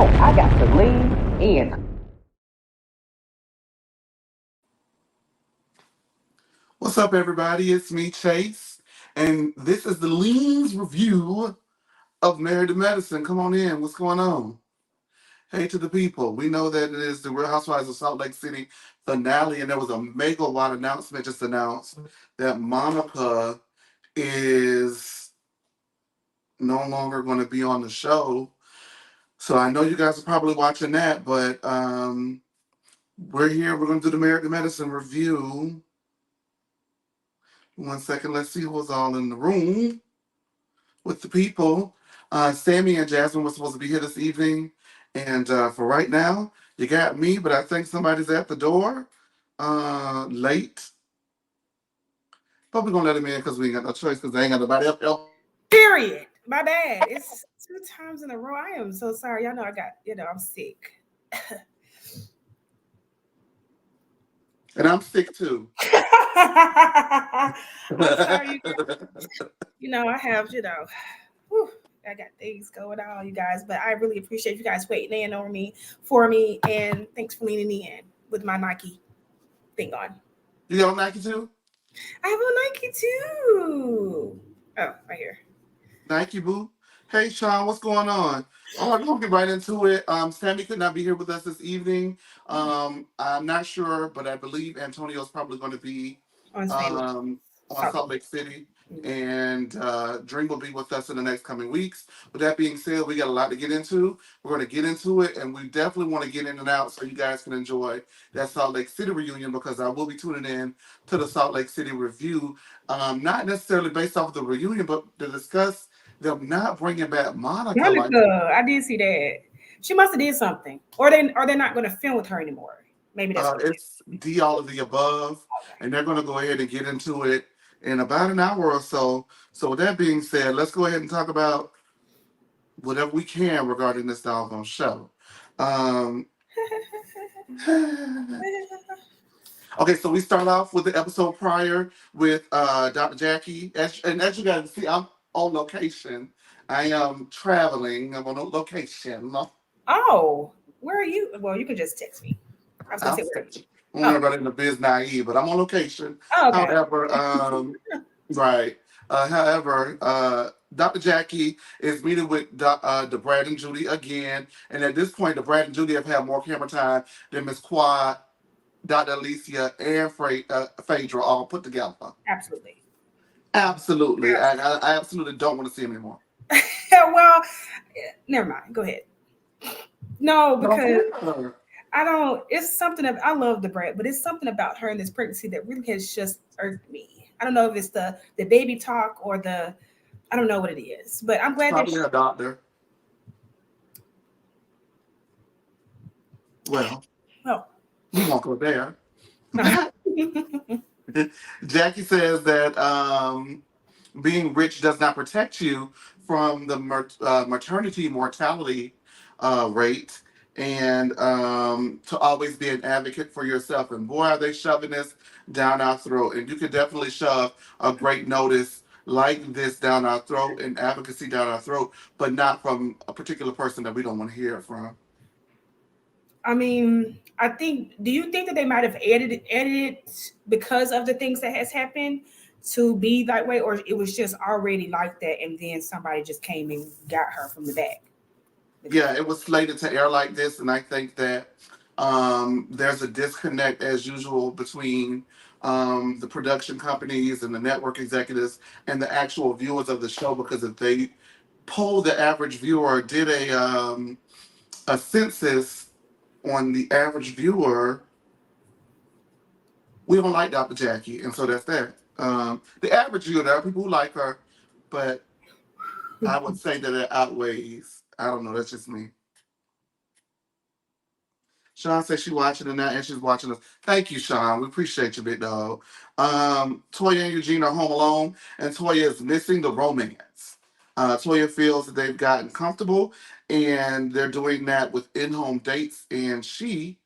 No, I got to lean in. What's up, everybody? It's me, Chase, and this is the Lean's review of Married to Medicine. Come on in. What's going on? Hey to the people. We know that it is the Real Housewives of Salt Lake City finale, and there was a mega wide announcement just announced that Monica is no longer going to be on the show. So I know you guys are probably watching that, but we're here. We're going to do the Married to Medicine review. One second. Let's see who's all in the room with the people. Sammy and Jasmine were supposed to be here this evening. And for right now, you got me, but I think somebody's at the door late. But we're going to let him in because we ain't got no choice because they ain't got nobody else. Period. My bad. It's 2 times in a row. I am so sorry. Y'all know I'm sick. And I'm sick too. I'm sorry, I have, whew, I got things going on, you guys, but I really appreciate you guys waiting in on me, for me, and thanks for leaning in with my Nike thing on. You got a Nike too? I have a Nike too. Oh, right here. Nike boo. Hey Sean, what's going on? All right, we're gonna get right into it. Sammy could not be here with us this evening. I'm not sure, but I believe Antonio's probably going to be On stage. on Salt Lake City, and Dream will be with us in the next coming weeks. With that being said, we got a lot to get into. We're going to get into it, and we definitely want to get in and out so you guys can enjoy that Salt Lake City reunion because I will be tuning in to the Salt Lake City review, not necessarily based off of the reunion, but to discuss them not bringing back Monica. Monica, I did see that. She must have did something, or they're not going to film with her anymore. Maybe that's what It's D all of the above, and they're going to go ahead and get into it in about an hour or so. So with that being said, let's go ahead and talk about whatever we can regarding this doggone show. Um, okay, so we start off with the episode prior with Dr. Jackie, and as you guys see, I'm on location. I am traveling. I'm on a location. Oh, where are you? Well, you can just text me. I was gonna say where are you? I'm not running the biz naive, but I'm on location. Oh, okay. However, right. However, Dr. Jackie is meeting with the Brad and Judy again, and at this point, the Brad and Judy have had more camera time than Miss Quad, Dr. Alicia, and Phaedra all put together. Absolutely. Absolutely. I absolutely don't want to see him anymore. Well, never mind. Go ahead. No, because No. I don't. It's something of I love the Brad, but it's something about her in this pregnancy that really has just irked me. I don't know if it's the baby talk or the I don't know what it is, but I'm glad that Probably a doctor. Well, oh we won't go there. no. Jackie says that being rich does not protect you from the maternity mortality rate, and to always be an advocate for yourself. And boy, are they shoving this down our throat. And you could definitely shove a great notice like this down our throat and advocacy down our throat, but not from a particular person that we don't want to hear it from. I mean, I think. Do you think that they might have edited because of the things that has happened to be that way, or it was just already like that, and then somebody just came and got her from the back? Yeah, it was slated to air like this, and I think that there's a disconnect as usual between the production companies and the network executives and the actual viewers of the show. Because if they polled the average viewer, did a census on the average viewer, we don't like Dr. Jackie, and so that's that. The average viewer, there are people who like her, but I would say that it outweighs. I don't know. That's just me. Sean says she's watching it now and she's watching us. Thank you, Sean. We appreciate you, big dog. Toya and Eugene are home alone, and Toya is missing the romance. Toya feels that they've gotten comfortable and they're doing that with in home dates, and she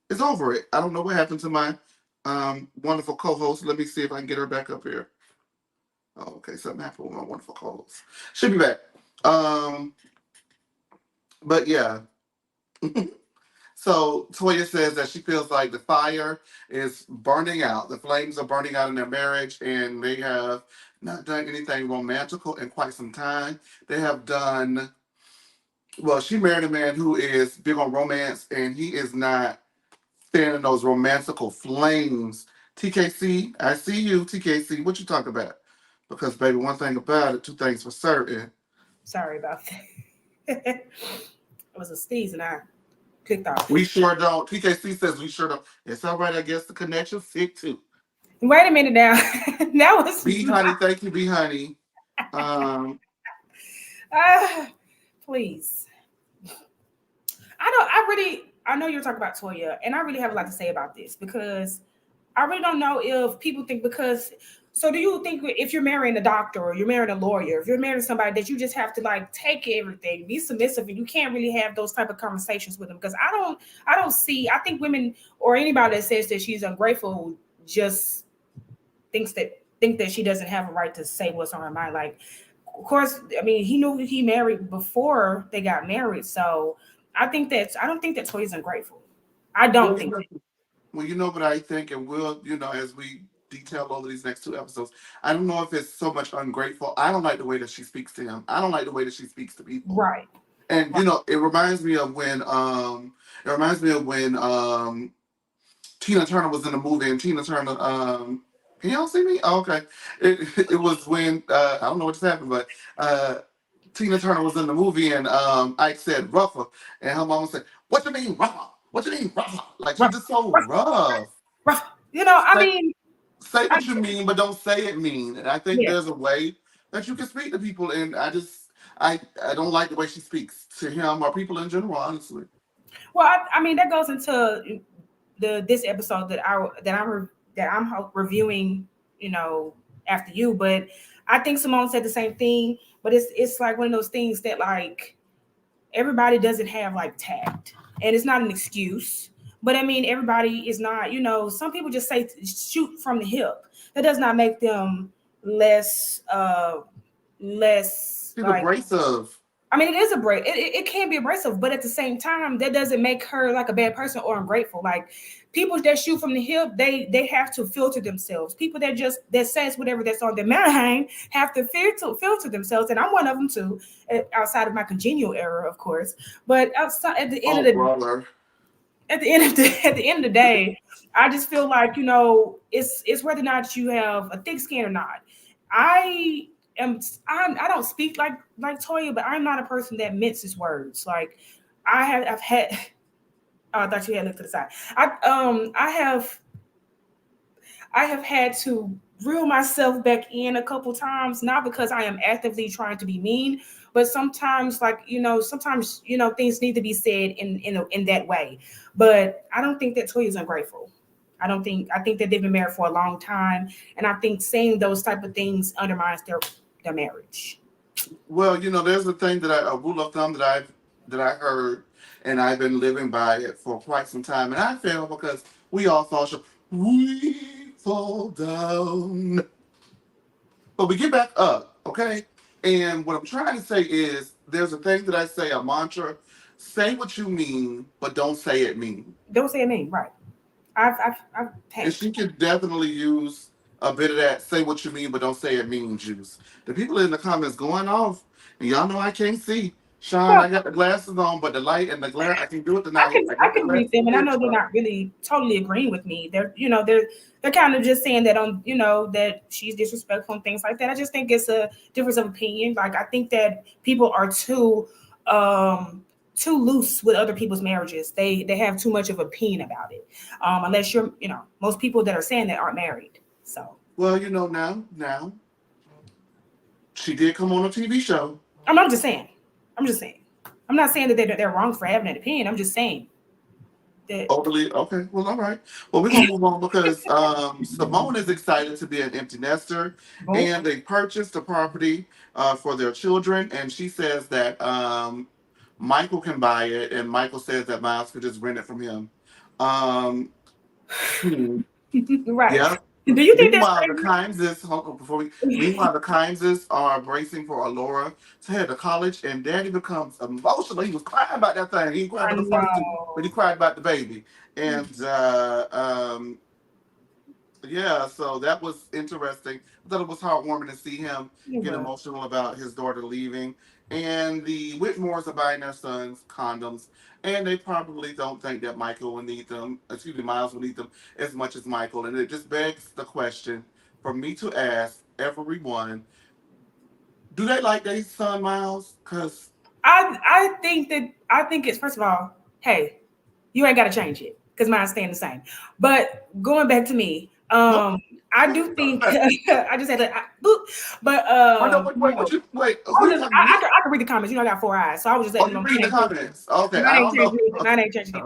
is over it. I don't know what happened to my wonderful co host. Let me see if I can get her back up here. Oh, okay, something happened with my wonderful co host. She'll be back. But yeah. So Toya says that she feels like the fire is burning out. The flames are burning out in their marriage, and they have not done anything romantical in quite some time. They have done well. She married a man who is big on romance, and he is not fanning those romantical flames. TKC, I see you, TKC. What you talking about? Because baby, one thing about it, two things for certain. Sorry about that. It was a sneeze and I clicked off. We sure don't. TKC says we sure don't. It's all right. I guess the connection's sick too. Wait a minute now. That was B honey, thank you, B honey. Um, uh, please. I know you're talking about Toya, and I really have a lot to say about this because I really don't know if people think because. So, do you think if you're marrying a doctor or you're marrying a lawyer, if you're marrying somebody that you just have to like take everything, be submissive, and you can't really have those type of conversations with them? Because I don't see. I think women or anybody that says that she's ungrateful just think that she doesn't have a right to say what's on her mind. Like, of course, I mean, he knew he married before they got married, so I don't think that Toya's ungrateful. I don't well, think that. well, you know what I think, and we'll, as we detail over these next two episodes, I don't know if it's so much ungrateful. I don't like the way that she speaks to him. I don't like the way that she speaks to people. Right. And Right. it reminds me of when Tina Turner was in the movie, and Tina Turner. Can y'all see me? Oh, okay. It was when I don't know what just happened, but Tina Turner was in the movie, and Ike said rougher, and her mama said, "What you mean rougher? What you mean rougher?" Like she's Rough, just so rough, rough. rough. You know, I Say, mean, say I, what you mean, but don't say it mean. And I think yeah. there's a way that you can speak to people, and I don't like the way she speaks to him or people in general, honestly. Well, I mean, that goes into this episode that I'm reviewing. You know, after you, but I think Simone said the same thing. But it's like one of those things that like everybody doesn't have like tact, and it's not an excuse. But I mean, everybody is not. You know, some people just say shoot from the hip. That does not make them less less She's like abrasive. I mean, it is a break. It can be abrasive, but at the same time, that doesn't make her like a bad person or ungrateful. Like people that shoot from the hip, they have to filter themselves. People that just that says whatever that's on their mind have to filter themselves, and I'm one of them too. Outside of my congenial era, of course, but outside Oh, brother. at the end of the at the end of the day, I just feel like it's whether or not you have a thick skin or not. I I don't speak like Toya, but I'm not a person that minces words. Like I've had. Oh, I thought you had looked to the side. I have had to reel myself back in a couple times, not because I am actively trying to be mean, but sometimes, like sometimes things need to be said in that way. But I don't think that Toya is ungrateful. I think that they've been married for a long time, and I think saying those type of things undermines their marriage. Well, there's a thing a rule of thumb that I heard, and I've been living by it for quite some time, and I feel because we all fall short. We fall down, but we get back up, okay? And what I'm trying to say is, there's a thing that I say, a mantra: say what you mean, but don't say it mean. Don't say it mean right. I've And had she could definitely use a bit of that say what you mean, but don't say it mean juice. The people in the comments going off, and y'all know I can't see. Sean, well, I got the glasses on, but the light and the glare, I can do it tonight. I I got the can read glasses them, to and I pitch know they're up. not really totally agreeing with me. They're kind of just saying that that she's disrespectful and things like that. I just think it's a difference of opinion. Like I think that people are too loose with other people's marriages. They have too much of opinion about it. Unless you're most people that are saying that aren't married. So Well, now, she did come on a TV show. I'm just saying. I'm just saying. I'm not saying that they're wrong for having an opinion. I'm just saying that. Overly okay. Well, all right. Well, we're gonna move on because Simone is excited to be an empty nester, Boom. and they purchased a property for their children. And she says that Michael can buy it, and Michael says that Miles could just rent it from him. Um, hmm, Right. yeah. Do you think that's Meanwhile, the crazy? Kimeses, hold on, meanwhile, the Kimeses are bracing for Alora to head to college, and Daddy becomes emotional. He was crying about that thing. He cried I about the first two, but he know. cried about the baby. And yeah, so that was interesting. I thought it was heartwarming to see him It get was. emotional about his daughter leaving. And the Whitmores are buying their sons condoms, and they probably don't think that Michael will need them, excuse me, Miles will need them as much as Michael. And it just begs the question for me to ask everyone, do they like their son Miles? Because I think it's first of all, hey, you ain't got to change it because mine's staying the same. But going back to me, no, I do think I just had to, boop, but no, who you talking to? I can read the comments. You know, I got four eyes, so I was just Oh, letting you them. read the comments. Okay, Mine I ain't don't know. changing it. Mine Okay. ain't changing it.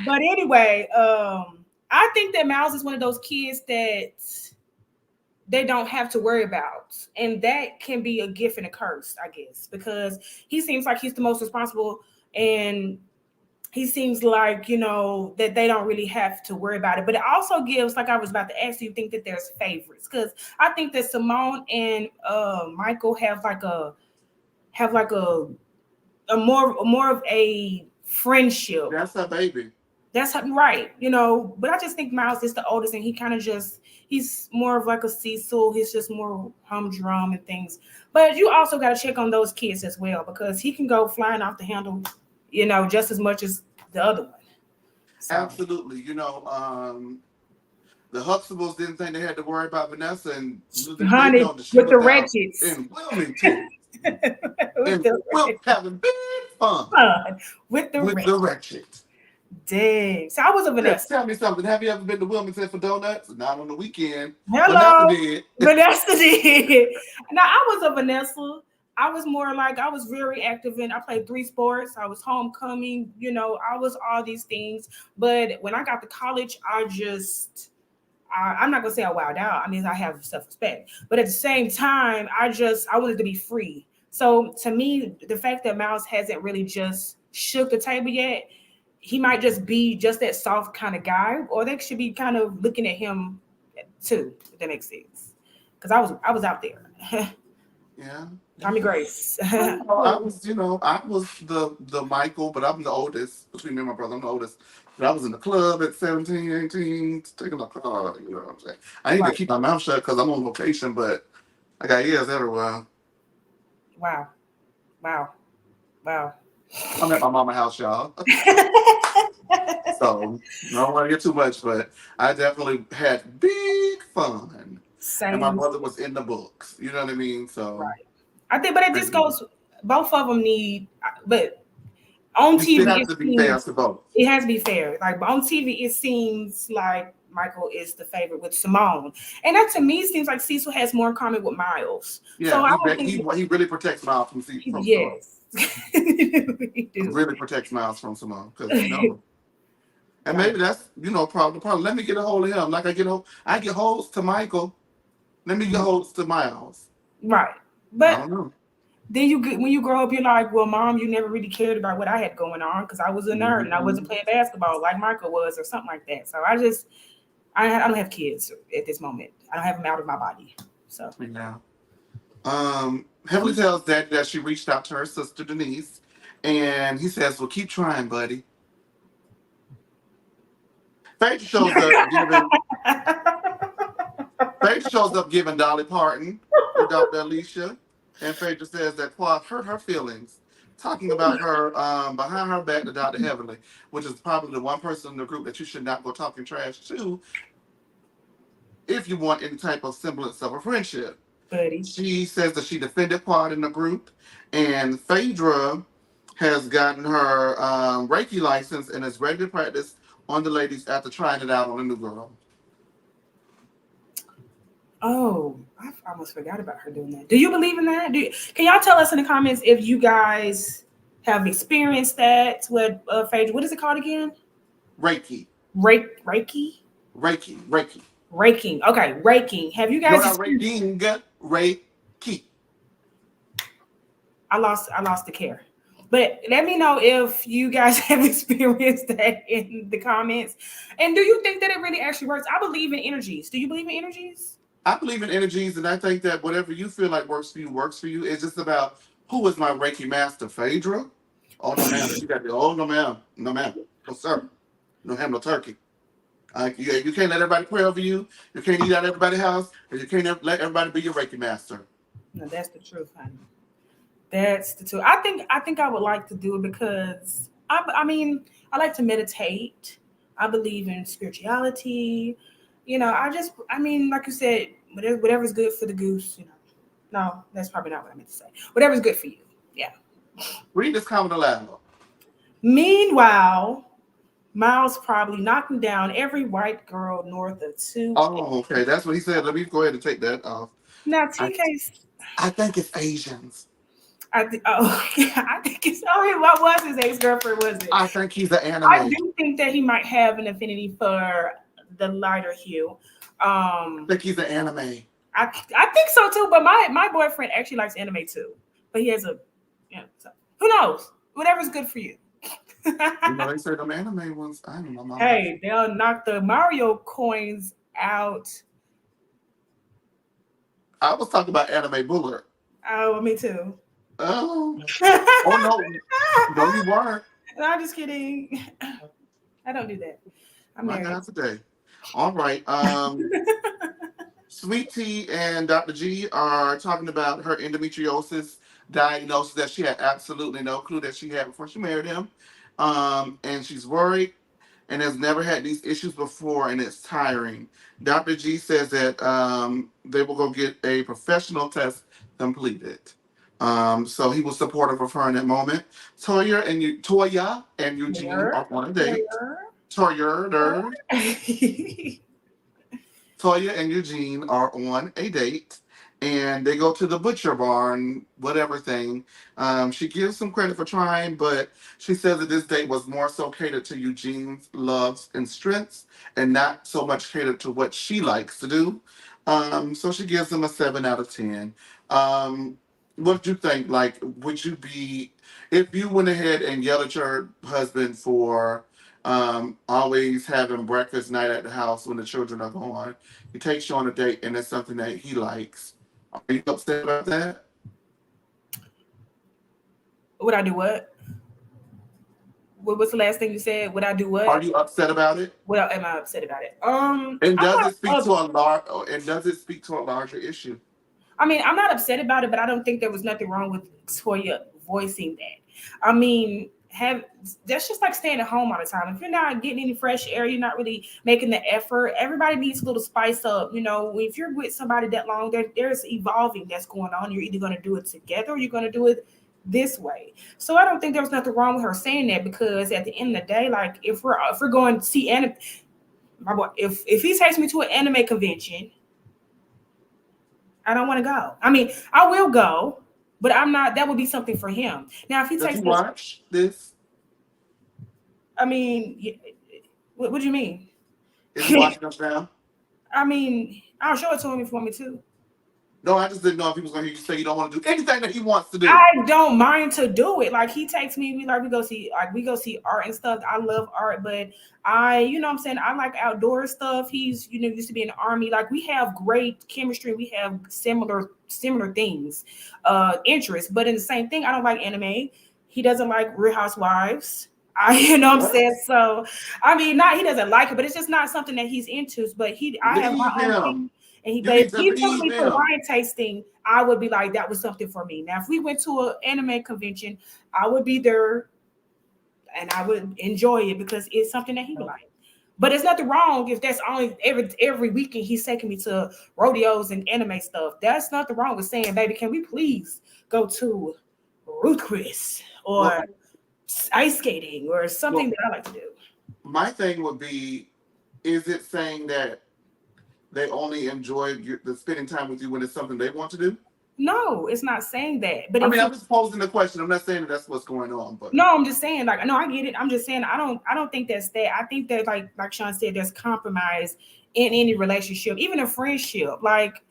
But anyway, I think that Miles is one of those kids that they don't have to worry about. And that can be a gift and a curse, I guess, because he seems like he's the most responsible and he seems like, that they don't really have to worry about it. But it also gives, like I was about to ask you, think that there's favorites. Because I think that Simone and Michael have like a more of a friendship. That's her baby. That's right, But I just think Miles is the oldest, and he kind of he's more of like a Cecil. He's just more humdrum and things. But you also got to check on those kids as well because he can go flying off the handle, just as much as the other one. So, Absolutely. The Huxtables didn't think they had to worry about Vanessa, and little did they honey, know that she with was the down wretches, in Wilmington with and the having big fun fun, with the with wretch. the wretched. Dang. So I was a Yes, Vanessa. tell me something. Have you ever been to Wilmington for donuts? Not on the weekend. Vanessa Hello, did. Vanessa did. Now I was a Vanessa. I was more like I was very active in. I played three sports. I was homecoming. I was all these things. But when I got to college, I'm not gonna say I wowed out. I mean, I have self respect, but at the same time, I wanted to be free. So to me, the fact that Miles hasn't really just shook the table yet, he might just be just that soft kind of guy, or they should be kind of looking at him too. If that makes sense, because I was out there. Yeah. Tommy Grace. I was the Michael, but I'm the oldest between me and my brother. I'm the oldest. But I was in the club at 17, 18, taking a car. You know what I'm saying? I need to Right. keep my mouth shut because I'm on location, but I got ears everywhere. Wow. Wow. Wow. I'm at my mama house, y'all. So I don't want to get too much, but I definitely had big fun. And my Same. brother was in the books. You know what I mean? Right. So I think, but it just goes. Both of them need, but on you still TV have it to be fair seems to both. it has to be fair. Like on TV, it seems like Michael is the favorite with Simone, and that to me seems like Cecil has more in common with Miles. So Yeah, I don't think he really protects Miles from Simone. yes, he do. Really protects Miles from Simone because and Right, maybe that's problem. Let me get a hold of him. Like I get holds to Michael. Let me get holds to Miles. right. I But don't know. then when you grow up, you're like, well, mom, you never really cared about what I had going on because I was a nerd and I wasn't Mhm. playing basketball like Michael was or something like that. So I don't have kids at this moment. I don't have them out of my body. So Yeah. Heavenly tells Daddy that she reached out to her sister Denise, and he says, "Well, keep trying, buddy." Faith shows up giving Faith shows up giving Dolly Parton to Dr. Alicia, and Phaedra says that Quad hurt her feelings, talking about her behind her back to Dr. Heavenly, which is probably the one person in the group that you should not go talking trash to if you want any type of semblance of a friendship. buddy. She says that she defended Quad in the group, and Phaedra has gotten her Reiki license and is ready to practice on the ladies after trying it out on a new girl. Oh, I almost forgot about her doing that. Do you believe in that? Can y'all tell us in the comments if you guys have experienced that with Phaedra? What is it called again? Reiki. Reiki? Reiki. Raking. Okay, raking. Have you No, guys not experienced? Reiki. Reiki. I lost the care. But let me know if you guys have experienced that in the comments. And do you think that it really actually works? I believe in energies. Do you believe in energies? I believe in energies, and I think that whatever you feel like works for you works for you. It's just about who is my Reiki master, Phaedra? Oh no, ma'am. She got the oh no, ma'am, no, ma'am, no sir, no ham, no turkey. You can't let everybody pray over you. You can't eat out everybody's house, and you can't let everybody be your Reiki master. No, that's the truth, honey. That's the truth. I think I would like to do it because I mean I like to meditate. I believe in spirituality. I mean, like you said, whatever's good for the goose. No, that's probably not what I meant to say. Whatever's good for you. Yeah. Read this comment aloud. Meanwhile, Miles probably knocking down every white girl north of two. Oh, okay, that's what he said. Let me go ahead and take that off. Now, I, TK's. I think it's Asians. I think. Oh, I think it's. Oh, what was his ex girlfriend? Was it? I think he's an I anime. do think that he might have an affinity for the lighter hue. I think he's an anime. I think so too. But my boyfriend actually likes anime too. But he has a. So, who knows? Whatever's good for you. They say them anime ones. I don't know. Hey, they'll knock the Mario coins out. I was talking about anime Buller. Oh, me too. Oh, oh no, you weren't. No, I'm just kidding. I don't do that. I'm My married. God, today. All right. Sweet Tea and Dr. G are talking about her endometriosis diagnosis that she had absolutely no clue that she had before she married him. And she's worried and has never had these issues before, and it's tiring. Dr. G says that they will go get a professional test completed. So he was supportive of her in that moment. Toya and Eugene are on a date. Toya and Eugene are on a date, and they go to the butcher barn, whatever thing. She gives some credit for trying, but she says that this date was more so catered to Eugene's loves and strengths, and not so much catered to what she likes to do. So she gives them a 7 out of 10. What do you think? Like, would you be if you went ahead and yelled at your husband for always having breakfast night at the house when the children are gone? He takes you on a date, and it's something that he likes. Are you upset about that? Would I do what? What's the last thing you said? Would I do what? Are you upset about it? What am I upset about it? And I'm does not it speak to a larger issue? I mean, I'm not upset about it, but I don't think there was nothing wrong with Toya voicing that. I mean, that's just like staying at home all the time. If you're not getting any fresh air, you're not really making the effort. Everybody needs a little spice up. If you're with somebody that long, there's evolving that's going on. You're either going to do it together or you're going to do it this way. So I don't think there was nothing wrong with her saying that, because at the end of the day, like if we're going to see anime, my boy, if he takes me to an anime convention, I don't want to go. I mean, I will go, but I'm not. That would be something for him. Now, if he Does takes he me, watch this? I mean, what do you mean? Is he watching us now? I mean, I'll show it to him if you want me to. No, I just didn't know if he was going to hear you say you don't want to do anything that he wants to do. I don't mind to do it. Like he takes me, we go see art and stuff. I love art, but what I'm saying, I like outdoor stuff. He's, used to be in the army. Like we have great chemistry. We have similar things, interests. But in the same thing, I don't like anime. He doesn't like Real Housewives. I'm saying? So, I mean, not he doesn't like it, but it's just not something that he's into. But I have my Leave own him. thing. And You but need if to he took leave me to him. wine tasting, I would be like, that was something for me. Now, if we went to an anime convention, I would be there and I would enjoy it because it's something that he would like. But there's nothing wrong if that's only every weekend he's taking me to rodeos and anime stuff. That's nothing wrong with saying, baby, can we please go to Ruth Chris or Well, ice skating or something that I like to do? my thing would be, is it saying that they only enjoy the spending time with you when it's something they want to do? No, it's not saying that. But I mean, I'm just posing the question. I'm not saying that that's what's going on, but no, I'm just saying, like, no, I get it. I'm just saying, I don't think that's that. I think that, like Sean said, there's compromise in any relationship, even a friendship. Like,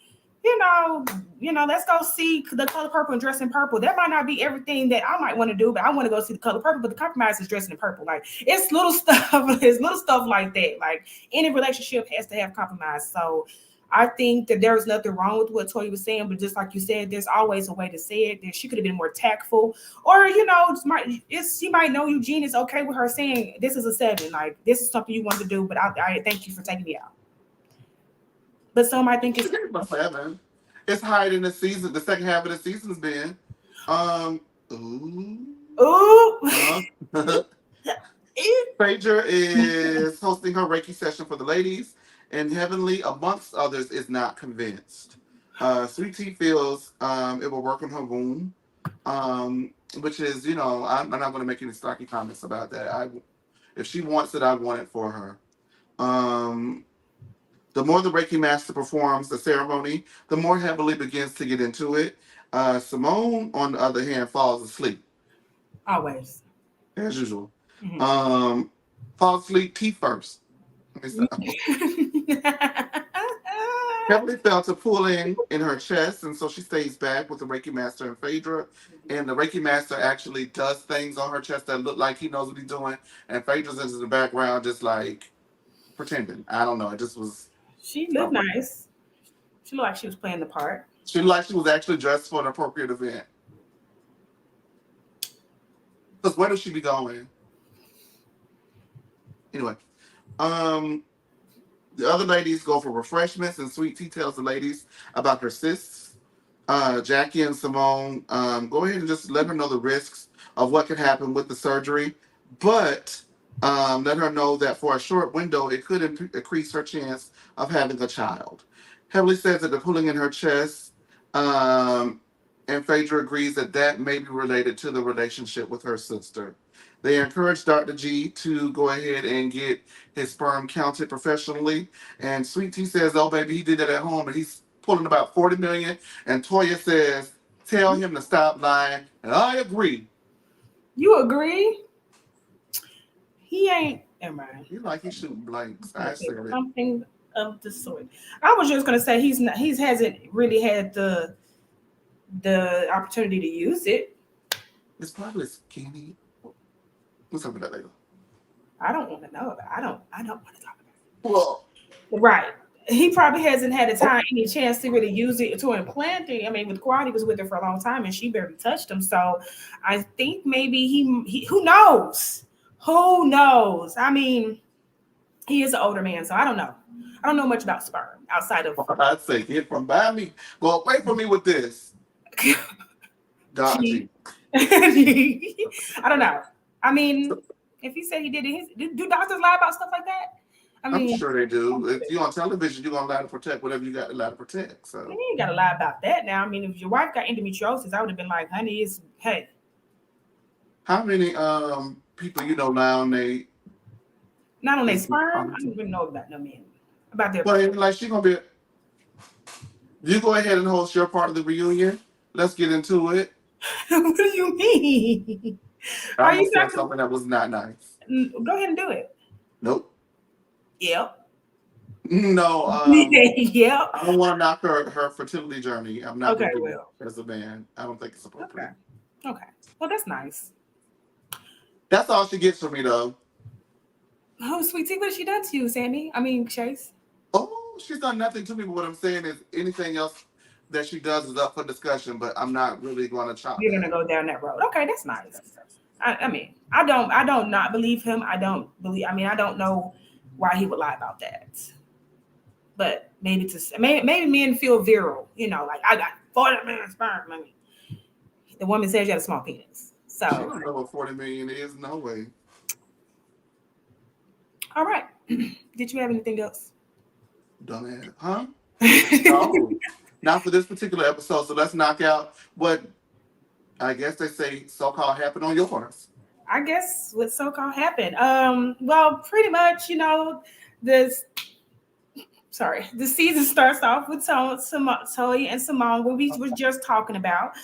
let's go see the color purple and dress in purple. That might not be everything that I might want to do, but I want to go see the color purple. But the compromise is dressing in purple. Like it's little stuff, it's little stuff like that. Like any relationship has to have compromise. So I think that there was nothing wrong with what Toya was saying, but just like you said, there's always a way to say it. That she could have been more tactful, or she might know Eugene is okay with her saying this is a 7, like this is something you want to do, but I thank you for taking me out. But some might think She it's gave him a 7. It's higher than the season. The second half of the season's been. Um. Ooh. ooh. Phaedra is hosting her Reiki session for the ladies, and Heavenly, amongst others, is not convinced. Sweet Tea feels it will work on her womb, which is, I'm not going to make any stocky comments about that. If she wants it, I want it for her. Um, the more the Reiki master performs the ceremony, the more Heavenly begins to get into it. Simone, on the other hand, falls asleep. Always. As usual. Mm-hmm. Fall asleep, tea first. Heavily felt a pulling in her chest, and so she stays back with the Reiki Master and Phaedra. And the Reiki Master actually does things on her chest that look like he knows what he's doing, and Phaedra's in the background just like pretending. I don't know. It just was. She looked nice. She looked like she was playing the part. She looked like she was actually dressed for an appropriate event. Because where does she be going? Anyway, the other ladies go for refreshments, and Sweet Tea tells the ladies about her cysts. Jackie and Simone go ahead and just let her know the risks of what could happen with the surgery, but let her know that for a short window, it could increase her chance of having a child. Heavily says that the pulling in her chest, and Phaedra agrees that that may be related to the relationship with her sister. They encourage Dr. G to go ahead and get his sperm counted professionally. And Sweet Tea says, oh, baby, he did that at home, and he's pulling about 40 million. And Toya says, tell him to stop lying. And I agree. You agree? He ain't. Never mind. He like he's shooting blanks. I said it. Something of the sort. I was just gonna say he hasn't really had the opportunity to use it. It's probably skinny. What's up with that later? I don't want to know about it. I don't want to talk about it. Well, right. He probably hasn't had any chance to really use it to implant it. I mean, with Quad, he was with her for a long time, and she barely touched him. So, I think maybe he who knows? Who knows? I mean, he is an older man, so I don't know. I don't know much about sperm outside of. I'd say get from behind me. Go away from me with this. Dodgy. I don't know. I mean, if he said he did it, do doctors lie about stuff like that? I mean, I'm sure they do. If you're on television, you're gonna lie to protect whatever you got to lie to protect. So you ain't gotta lie about that now. I mean, if your wife got endometriosis, I would have been like, honey, it's hey. How many people lie on they not on their sperm? I don't even know about no men. About their well, like she gonna be you go ahead and host your part of the reunion. Let's get into it. What do you mean? I almost said something that was not nice. Go ahead and do it. Nope. Yep. No. Yep. I don't want to knock her fertility journey. I'm not okay. Going to do that as a man. I don't think it's appropriate. Okay. Well, that's nice. That's all she gets from me, though. Oh, Sweet Tea, what has she done to you, Sammy? I mean, Chase. Oh, she's done nothing to me. But what I'm saying is, anything else that she does is up for discussion. But I'm not really going to chop. You're going to go down that road. Okay, that's nice. I mean, I don't not believe him. I don't know why he would lie about that. But maybe men feel virile, like I got 40 million sperm. I mean, the woman says you had a small penis. So she don't know what 40 million is. No way. All right. Did you have anything else? Dumbass. Huh? No. Not for this particular episode. So let's knock out what I guess they say so-called happened on yours. I guess what so-called happened. Well, pretty much, the season starts off with Toya and Simone, what we was just talking about.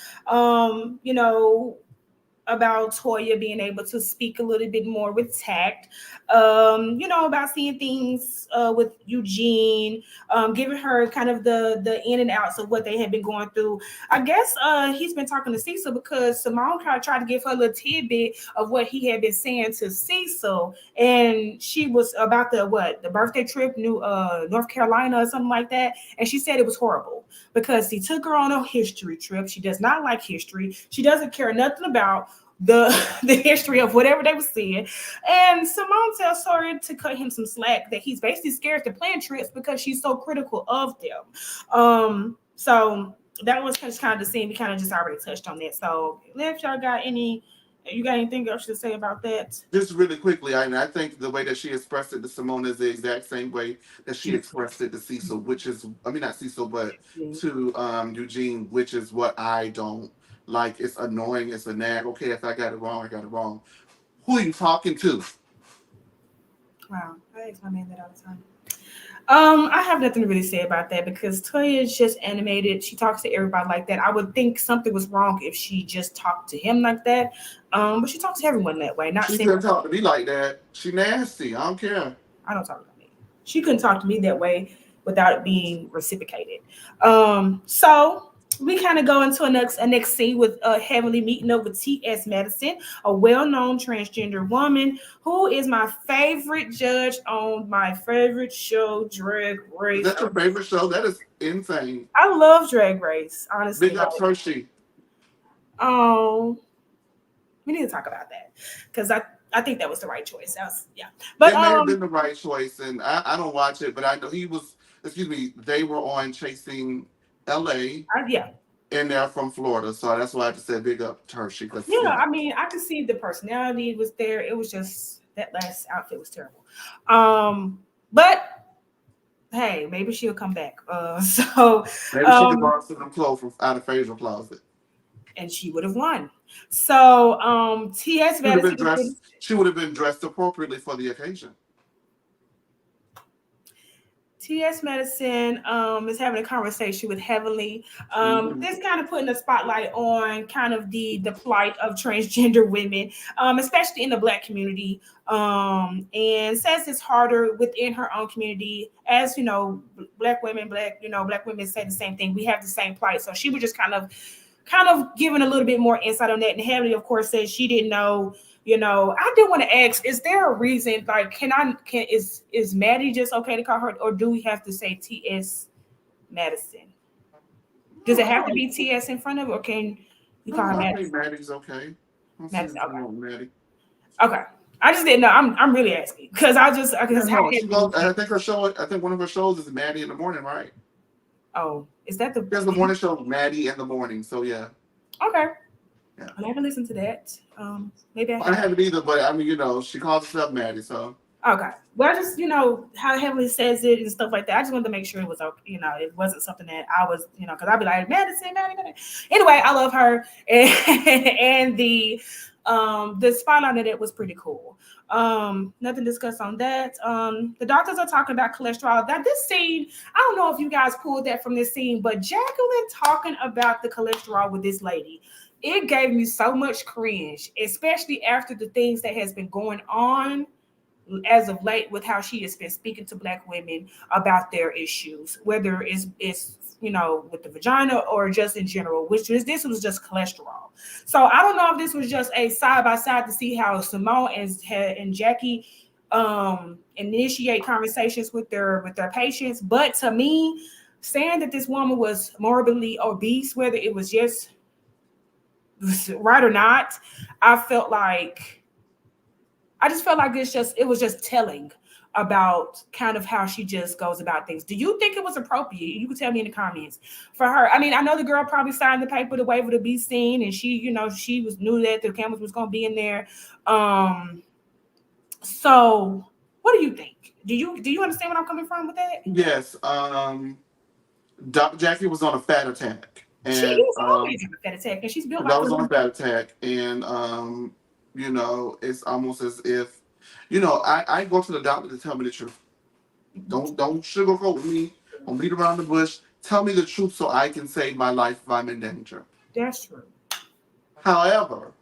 about Toya being able to speak a little bit more with tact, about seeing things with Eugene, giving her kind of the in and outs of what they had been going through. I guess he's been talking to Cecil because Simone kind of tried to give her a little tidbit of what he had been saying to Cecil, and she was about the birthday trip, New North Carolina or something like that, and she said it was horrible because he took her on a history trip. She does not like history. She doesn't care nothing about the the history of whatever they were seeing. And Simone tells Sawyer to cut him some slack that he's basically scared to plan trips because she's so critical of them. So that was just kind of the scene. We kind of just already touched on that. So if y'all got you got anything else to say about that? Just really quickly, I think the way that she expressed it to Simone is the exact same way that she expressed it to Cecil, which is, I mean, not Cecil, but to Eugene, which is what I don't like. It's annoying. It's a nag. Okay, if I got it wrong, I got it wrong. Who are you talking to? Wow, I ask my man that all the time. I have nothing to really say about that because Toya is just animated. She talks to everybody like that. I would think something was wrong if she just talked to him like that. But she talks to everyone that way. Not She saying couldn't talk to me like that. She nasty. I don't care. I don't talk to me. She couldn't talk to me that way without it being reciprocated. So we kind of go into a next scene with Heavenly meeting up with T.S. Madison, a well-known transgender woman who is my favorite judge on my favorite show, Drag Race. Is that your favorite show? That is insane. I love Drag Race, honestly. Big up Hershey. Oh, we need to talk about that because I think that was the right choice. But it may have been the right choice, and I don't watch it, but I know he was. Excuse me, they were on Chasing L.A. Yeah. And they're from Florida, so that's why I just said big up Hershey. Yeah, I mean, I could see the personality was there. It was just that last outfit was terrible. But hey, maybe she'll come back. So maybe she could borrow some clothes from out of Fraser's closet, and she would have won. So T.S. Madison, she would have been dressed appropriately for the occasion. T.S. Madison is having a conversation with Heavenly. This kind of putting a spotlight on kind of the plight of transgender women, especially in the Black community, and says it's harder within her own community. As you know, Black women say the same thing. We have the same plight. So she was just kind of giving a little bit more insight on that. And Heavenly, of course, says she didn't know. I did want to ask, is there a reason, like, is Maddie just okay to call her, or do we have to say T.S. Madison? Does it have to be T.S. in front of it, or can you call her Maddie? I think Maddie's okay. Maddie's okay. Maddie. Okay. I just didn't know. I'm really asking because I think one of her shows is Maddie in the morning, right? Oh, is that there's the morning show Maddie in the morning, so yeah. Okay. Yeah. I never listened to that. Maybe I haven't either, but I mean, she calls herself Maddie, so. Okay. Well, I just, how Heavenly says it and stuff like that. I just wanted to make sure it was okay. It wasn't something that I was, because I'd be like, Madison. Anyway, I love her. And the spotlight of it was pretty cool. Nothing to discuss on that. The doctors are talking about cholesterol. That this scene, I don't know if you guys pulled that from this scene, but Jacqueline talking about the cholesterol with this lady, it gave me so much cringe, especially after the things that has been going on as of late with how she has been speaking to Black women about their issues, whether it's with the vagina or just in general, this was just cholesterol. So I don't know if this was just a side by side to see how Simone and Jackie initiate conversations with their patients. But to me, saying that this woman was morbidly obese, whether it was just right or not, I just felt like it was just telling about kind of how she just goes about things. Do you think it was appropriate? You can tell me in the comments for her. I mean, I know the girl probably signed the paper to waiver to be seen, and she, she knew that the cameras was going to be in there. So what do you think? Do you understand what I'm coming from with that? Yes. Jackie was on a fat attack. And, she is always on a fat attack, and she's built like that was on a fat attack, and it's almost as if, I go to the doctor to tell me the truth. Don't sugarcoat with me. Don't beat around the bush. Tell me the truth so I can save my life if I'm in danger. That's true. However,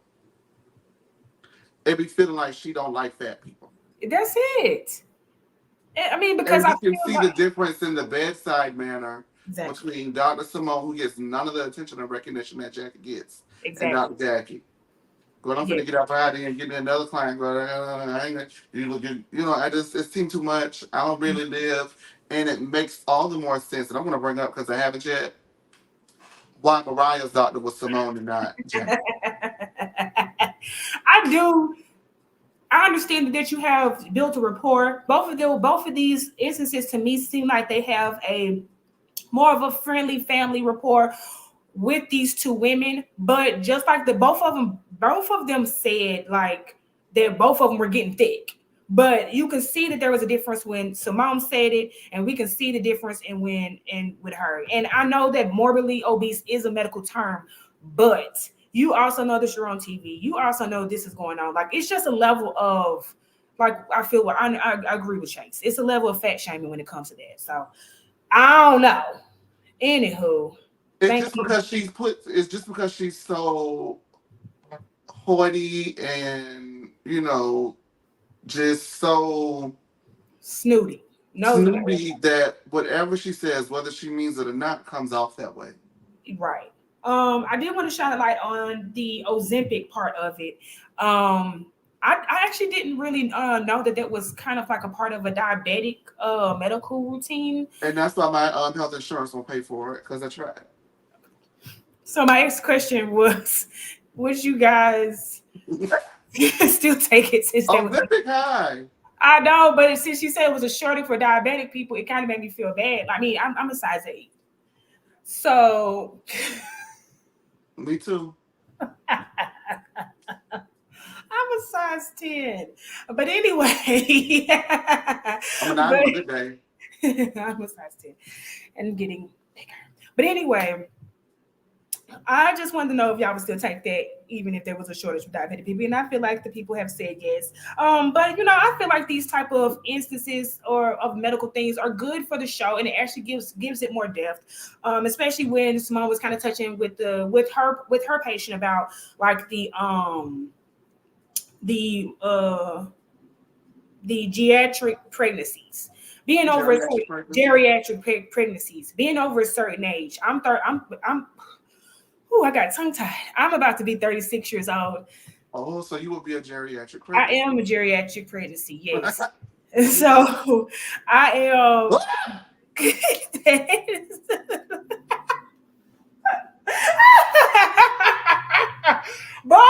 it be feeling like she don't like fat people. That's it. I mean, because And I you can feel see the like difference in the bedside manner exactly, between Dr. Simone, who gets none of the attention and recognition that Jackie gets, and exactly. Dr. Jackie. Girl, I'm Yeah. finna get out Friday and get me another client. Girl, I ain't, you look, I just, it seemed too much. I don't really live. And it makes all the more sense. And I'm gonna bring up, because I haven't yet, why Mariah's doctor was Simone and not Jackie. I do. I understand that you have built a rapport. Both of these instances to me seem like they have a more of a friendly family rapport with these two women. But just like both of them said like that both of them were getting thick. But you can see that there was a difference when Simone said it, and we can see the difference in when and with her. And I know that morbidly obese is a medical term, but you also know that you're on TV. You also know this is going on. Like it's just a level of like I feel what I agree with Chase. It's a level of fat shaming when it comes to that. So I don't know. Anywho, It's thank just you. because it's just because she's so hoity and, just so Snooty. Nose in the snooty that whatever she says, whether she means it or not, comes off that way. air. Right. I did want to shine a light on the Ozempic part of it. I actually didn't really know that that was kind of like a part of a diabetic medical routine. And that's why my health insurance won't pay for it, because I tried. So my next question was, would you guys still take it since there was a Olympic high. I know, but since you said it was a shortage for diabetic people, it kind of made me feel bad. I mean, I'm a size 8. So Me too. I'm a size 10. But anyway, I'm a 9 on a good day. I'm a size 10 and getting bigger. But anyway, I just wanted to know if y'all would still take that, even if there was a shortage of diabetic people. And I feel like the people have said yes. But I feel like these type of instances or of medical things are good for the show, and it actually gives it more depth. Especially when Simone was kind of touching with her patient about like the the geriatric pregnancies. Being over a certain Geriatric pregnancy. pregnancies, being over a certain age. I'm Ooh, I got tongue tied. I'm about to be 36 years old. Oh, so you will be a geriatric I pregnancy. am a geriatric pregnancy, yes. So I am. But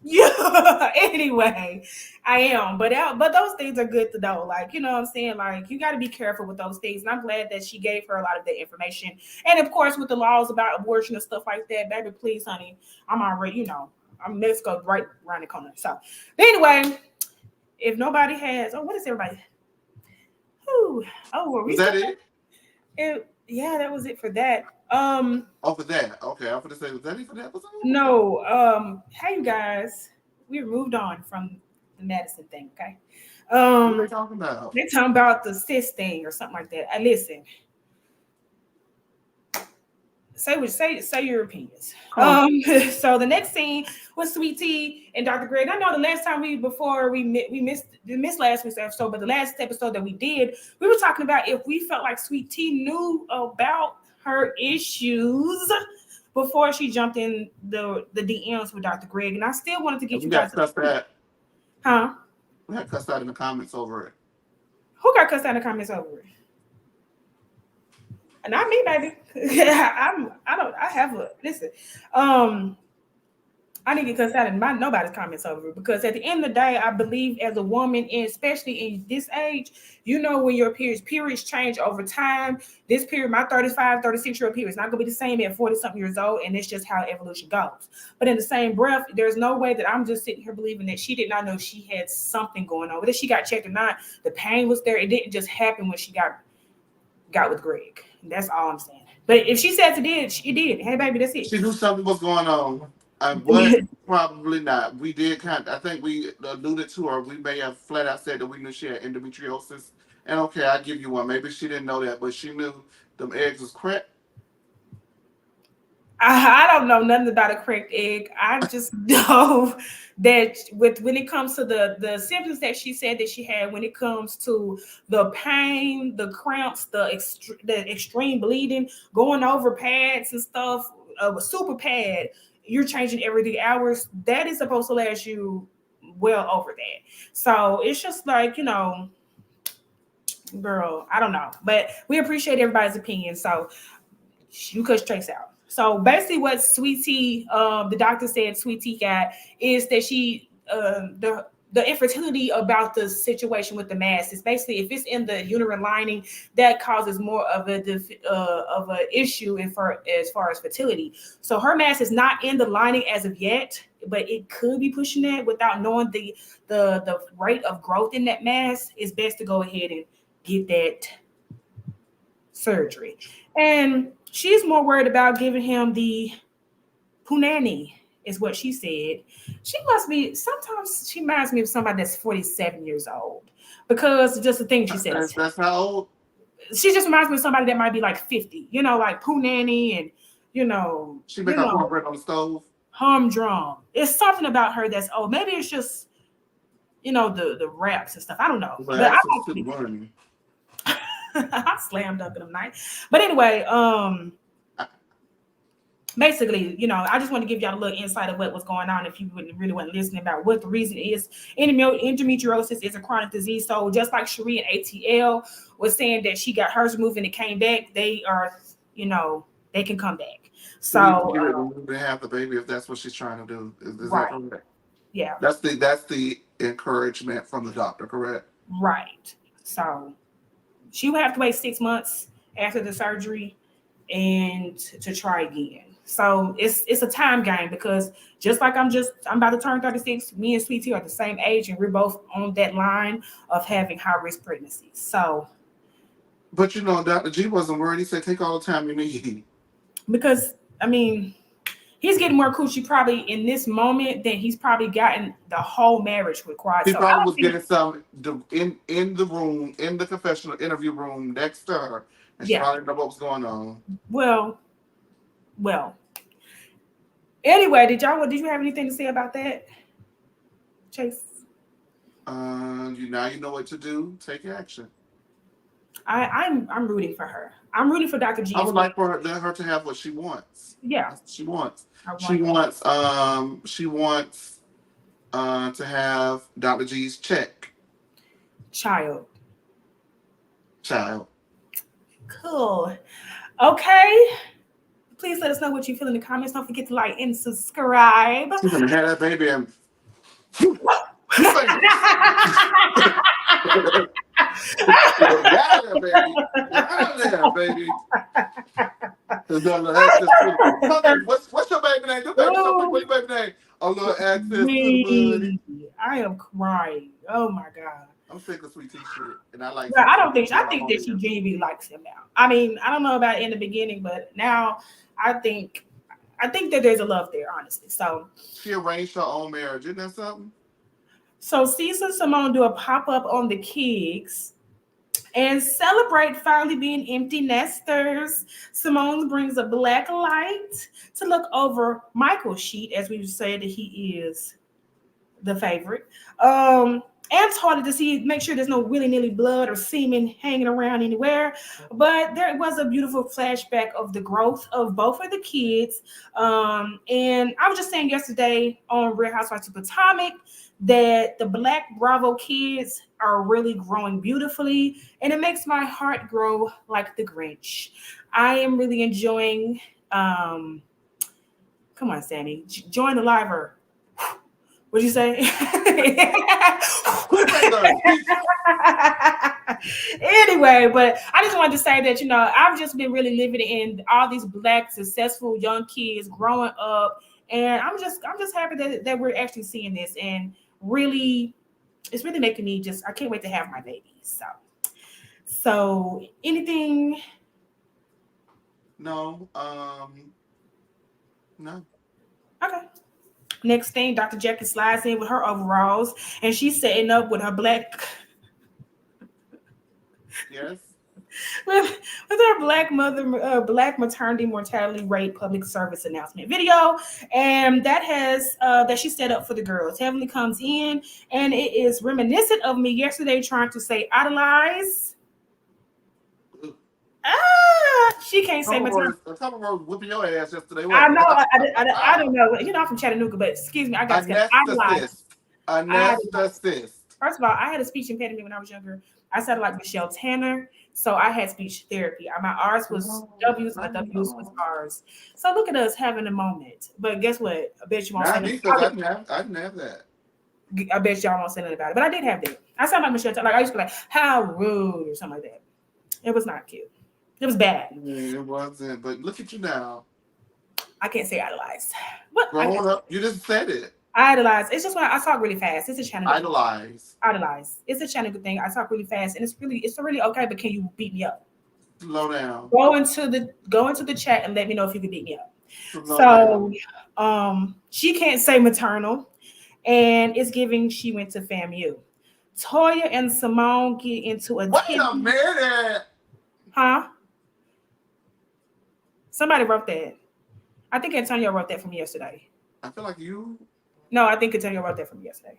yeah. Anyway, I am. But those things are good to know. Like you know what I'm saying. Like you got to be careful with those things. And I'm glad that she gave her a lot of that information. And of course, with the laws about abortion and stuff like that, baby, please, honey, I'm already. I'm Mexico right around the corner. So anyway, if nobody has, what is everybody? Whew, were we Was still? that it? Yeah, that was it for that. Oh, for that. Okay, I'm gonna say, was that it for that episode? No. Hey, you guys, we moved on from the medicine thing. Okay. What are they Um, talking about? they're talking about the cis thing or something like that. I listen. Say your opinions. Come on. So the next scene was Sweet Tea and Dr. Greg. I know the last time we missed last week's episode, but the last episode that we did, we were talking about if we felt like Sweet Tea knew about her issues before she jumped in the DMs with Dr. Greg. And I still wanted to And get we you got guys, cussed at. huh? We had cussed out in the comments over it. Who got cussed out in the comments over it? Not me, baby. I have a listen. I didn't get cussed out in nobody's comments over it because at the end of the day, I believe as a woman, and especially in this age, when your periods change over time. This period, my 35, 36-year-old period is not gonna be the same at 40-something years old, and it's just how evolution goes. But in the same breath, there's no way that I'm just sitting here believing that she did not know she had something going on. Whether she got checked or not, the pain was there. It didn't just happen when she got with Greg. That's all I'm saying. But if she says it did, she did. Hey, baby, that's it. She knew something was going on. What? Probably not. We did I think we alluded to, or we may have flat out said that we knew she had endometriosis. And okay, I give you one. Maybe she didn't know that, but she knew them eggs was cracked. I don't know nothing about a cracked egg. I just know that with when it comes to the symptoms that she said that she had, when it comes to the pain, the cramps, the extreme bleeding, going over pads and stuff, a super pad, you're changing every 3 hours. That is supposed to last you well over that. So it's just like, girl, I don't know, but we appreciate everybody's opinion. So you cut trace out. So basically, what Sweet Tea, the doctor said Sweet Tea got is that the infertility about the situation with the mass is basically if it's in the uterine lining, that causes more of a issue as far as fertility. So her mass is not in the lining as of yet, but it could be pushing that. Without knowing the rate of growth in that mass, it's best to go ahead and get that surgery. And she's more worried about giving him the punani, is what she said. She must be, sometimes she reminds me of somebody that's 47 years old. Because just the thing she says, That's how old? she just reminds me of somebody that might be like 50, like punani and, She make her cornbread on the stove? humdrum. It's something about her that's old. Maybe it's just, the raps and stuff. I don't know. But But access to the money. I slammed up in them night. But anyway, basically, I just want to give y'all a little insight of what was going on if you really weren't listening about what the reason is. Endometriosis is a chronic disease. So just like Cherie and ATL was saying that she got hers removed and it came back, they are, they can come back. So get removed and have the baby if that's what she's trying to do. Is right. that correct? Yeah. That's the encouragement from the doctor, correct? Right. So she would have to wait 6 months after the surgery and to try again. So it's a time game because just like I'm about to turn 36, me and Sweet Tea are the same age and we're both on that line of having high risk pregnancies. So But Dr. G wasn't worried. He said take all the time you need. Because he's getting more coochie probably in this moment than he's probably gotten the whole marriage required. He So probably was getting some in the room, in the confessional interview room next to her, and she probably didn't know what was going on. Well. Anyway, did you have anything to say about that, Chase? Now you know what to do. Take action. I'm rooting for her. I'm rooting for Dr. G. I would like for her to have what she wants. Yeah, she wants. She wants to have Dr. G's check. Child. Cool. Okay. Please let us know what you feel in the comments. Don't forget to like and subscribe. She's gonna have that baby and baby. What's your baby name? What's your baby name? A little access to the money. I am crying. Oh my God. I'm sick of Sweet Tea shit, and I like. I think that she genuinely likes him now. I mean, I don't know about it in the beginning, but now I think that there's a love there, honestly. So she arranged her own marriage. Isn't that something? So Cecil and Simone do a pop-up on the Kigs and celebrate finally being empty nesters. Simone brings a black light to look over Michael's sheet, as we've said that he is the favorite. And harder to make sure there's no willy-nilly blood or semen hanging around anywhere. But there was a beautiful flashback of the growth of both of the kids. And I was just saying yesterday on Real Housewives of Potomac that the Black Bravo kids are really growing beautifully. And it makes my heart grow like the Grinch. I am really enjoying, come on, Sammy, join the liver. What'd you say? Anyway, but I just wanted to say that, I've just been really living in all these Black successful young kids growing up. And I'm just happy that we're actually seeing this, and really, it's really making me I can't wait to have my baby. So anything? No. No. Okay. Next thing, Dr. Jackie slides in with her overalls, and she's setting up with her black. Yes. with our Black maternity mortality rate public service announcement video, and that has that she set up for the girls. Heavenly comes in, and it is reminiscent of me yesterday trying to say idolize. She can't say maternal. A couple of whooping your ass yesterday, I wasn't know. it? I don't know. You know, I'm from Chattanooga, but excuse me, I got to get idolize. Anesthetist. Anesthetist. First of all, I had a speech impediment when I was younger. I sounded like Michelle Tanner, so I had speech therapy. My R's was W's, my W's was R's. So look at us having a moment. But guess what? I bet you won't say Not me, nothing. because I didn't have that. I bet y'all won't say nothing about it. But I did have that. I sound like Michelle Tanner. Like I used to be like, how rude or something like that. It was not cute. It was bad. It wasn't, but look at you now. I can't say idolize. But growing up, you just said it. Idolize. It's just when I talk really fast. It's a channel. Idolize. It's a channel good thing. I talk really fast, and it's really okay. But can you beat me up? Slow down. Go into the chat and let me know if you can beat me up. So, she can't say maternal, and it's giving she went to FAMU. Toya and Simone get into a wait a minute. Huh? Somebody wrote that. I think Antonio wrote that from yesterday. I feel like you. No, I think Antonio wrote that from yesterday.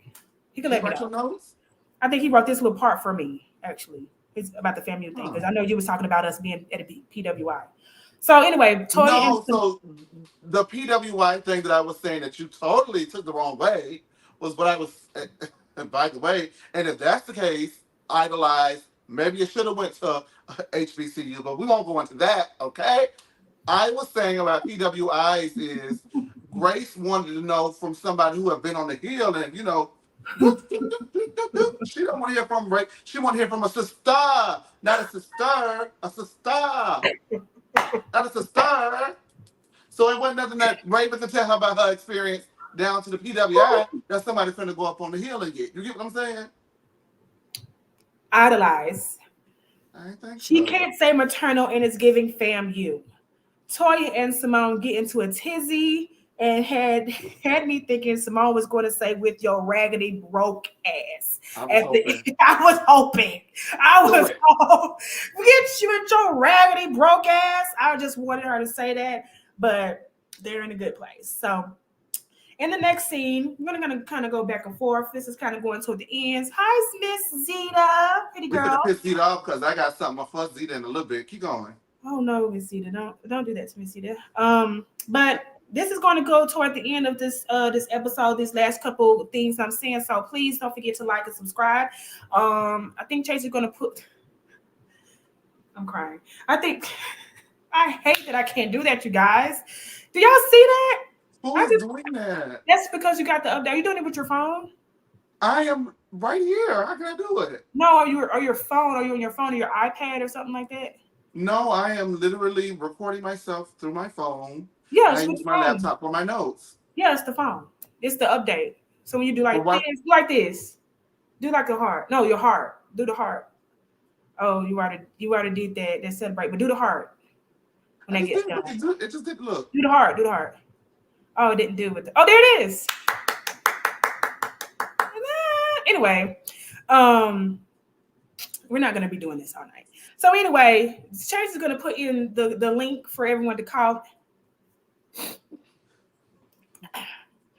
He can let me know. Your notes? I think he wrote this little part for me, actually. It's about the FAMU thing, because I know you was talking about us being at a PWI. So anyway, Toya so the PWI thing that I was saying that you totally took the wrong way was what I was, by the way, and if that's the case, idolize, maybe you should have went to HBCU, but we won't go into that, okay? I was saying about PWIs is Grace wanted to know from somebody who have been on the hill, and she don't want to hear from Ray. She want to hear from a sister, not a sister, not a sister. So it wasn't nothing that Raven could tell her about her experience down to the PWI that somebody's finna go up on the hill and get. You get what I'm saying? Idolize. I think she can't say maternal, and it's giving FAMU. Toya and Simone get into a tizzy and had me thinking Simone was going to say with your raggedy broke ass. I was hoping. Get you with your raggedy broke ass. I just wanted her to say that, but they're in a good place. So in the next scene, we're gonna kind of go back and forth. This is kind of going toward the ends. Hi, Miss Zeta, pretty girl. We're gonna piss Zeta off because I got something for Zeta in a little bit. Keep going. Oh no, Miss Zeta, don't do that to Miss Zeta. But this is going to go toward the end of this episode. These last couple things I'm saying. So please don't forget to like and subscribe. I think Chase is going to put. I'm crying. I hate that I can't do that, you guys. Do y'all see that? Who is doing that? That's because you got the update. Are you doing it with your phone? I am right here. How can I do it? No, are you on your phone? Are you on your phone or your iPad or something like that? No, I am literally recording myself through my phone. Yeah, I use my laptop for my notes. Yeah, it's the phone. It's the update. So when you do like this, do like a heart. No, your heart. Do the heart. Oh, you already did that. That celebrate, but do the heart when that gets done. It just didn't look. Do the heart. Do the heart. Oh, it didn't do it. Oh, there it is. Anyway, we're not going to be doing this all night. So anyway, Chase is going to put in the link for everyone to call.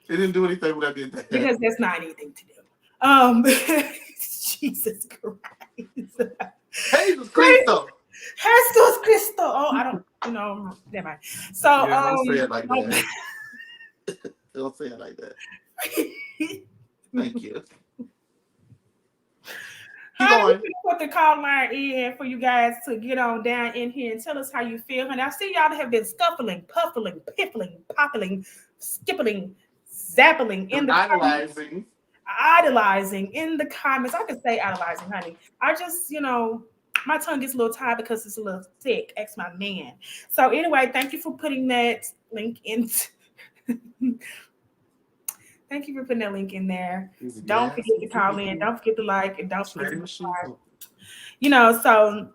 It didn't do anything when I did that. Because that's not anything to do. Jesus Christ. Jesus Cristo. Jesus Cristo. Oh, I don't, never mind. So, don't say it like that. Don't say it like that. Thank you. We're put the call line in for you guys to get on down in here and tell us how you feel. And I see y'all have been scuffling, puffling, piffling, poppling, skipping, zapping in the idolizing in the comments. I could say idolizing, honey. I just, my tongue gets a little tired because it's a little thick. Ask my man. So anyway, thank you for putting that link in. Thank you for putting that link in there. Don't forget to call in. Don't forget to like, and don't forget to subscribe. So